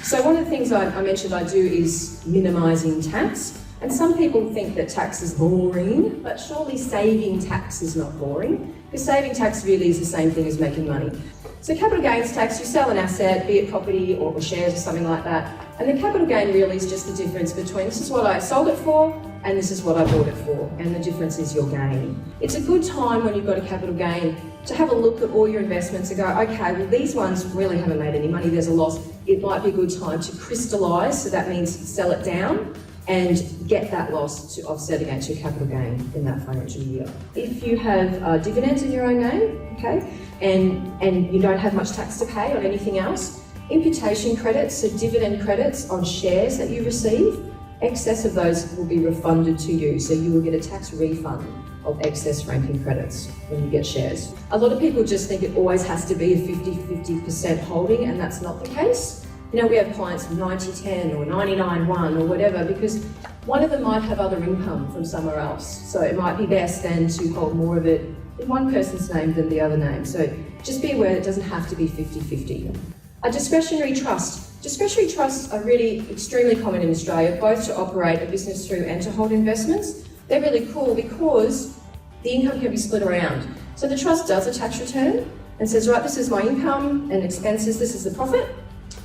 So one of the things I mentioned I do is minimising tax. And some people think that tax is boring, but surely saving tax is not boring, because saving tax really is the same thing as making money. So capital gains tax, you sell an asset, be it property or shares or something like that, and the capital gain really is just the difference between this is what I sold it for and this is what I bought it for, and the difference is your gain. It's a good time when you've got a capital gain to have a look at all your investments and go, okay, well these ones really haven't made any money, there's a loss. It might be a good time to crystallise, so that means sell it down and get that loss to offset against your capital gain in that financial year. If you have dividends in your own name, okay, and you don't have much tax to pay on anything else, imputation credits, so dividend credits on shares that you receive, excess of those will be refunded to you, so you will get a tax refund of excess franking credits when you get shares. A lot of people just think it always has to be a 50% holding, and that's not the case. You know, we have clients 90-10 or 99-1 or whatever, because one of them might have other income from somewhere else. So it might be best then to hold more of it in one person's name than the other name. So just be aware it doesn't have to be 50-50. A discretionary trust. Discretionary trusts are really extremely common in Australia, both to operate a business through and to hold investments. They're really cool because the income can be split around. So the trust does a tax return and says, right, this is my income and expenses, this is the profit,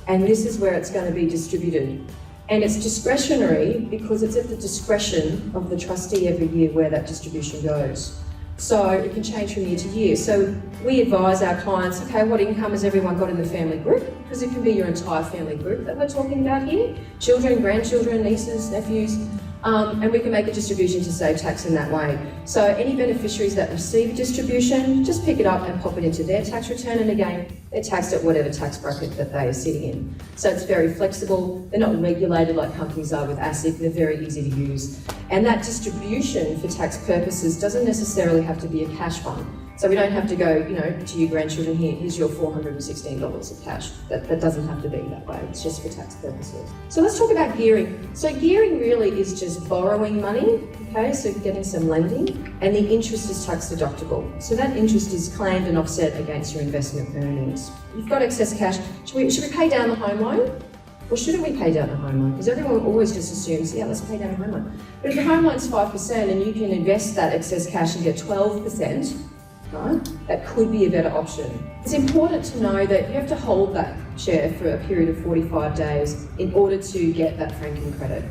and this is where it's going to be distributed. And it's discretionary because it's at the discretion of the trustee every year where that distribution goes. So it can change from year to year. So we advise our clients, okay, what income has everyone got in the family group? Because it can be your entire family group that we're talking about here. Children, grandchildren, nieces, nephews. And we can make a distribution to save tax in that way. So any beneficiaries that receive a distribution, just pick it up and pop it into their tax return, and again, they're taxed at whatever tax bracket that they are sitting in. So it's very flexible, they're not regulated like companies are with ASIC, they're very easy to use. And that distribution for tax purposes doesn't necessarily have to be a cash one. So we don't have to go, you know, to your grandchildren, here's your $416 of cash. That doesn't have to be that way, it's just for tax purposes. So let's talk about gearing. So gearing really is just borrowing money, okay, so getting some lending, and the interest is tax deductible. So that interest is claimed and offset against your investment earnings. You've got excess cash. Should we pay down the home loan? Or shouldn't we pay down the home loan? Because everyone always just assumes, yeah, let's pay down the home loan. But if the home loan's 5% and you can invest that excess cash and get 12%, right, that could be a better option. It's important to know that you have to hold that share for a period of 45 days in order to get that franking credit.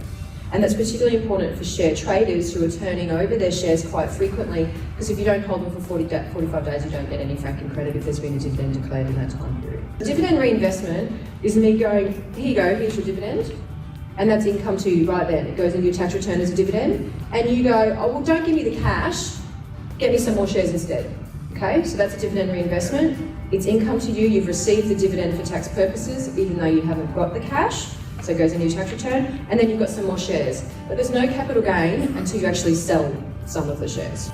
And that's particularly important for share traders who are turning over their shares quite frequently, because if you don't hold them for 45 days, you don't get any franking credit if there's been a dividend declared in that time period. The dividend reinvestment is me going, here you go, here's your dividend, and that's income to you right then. It goes into your tax return as a dividend, and you go, oh, well, don't give me the cash, get me some more shares instead. Okay, so that's a dividend reinvestment. It's income to you, you've received the dividend for tax purposes, even though you haven't got the cash. So it goes into your tax return, and then you've got some more shares. But there's no capital gain until you actually sell some of the shares.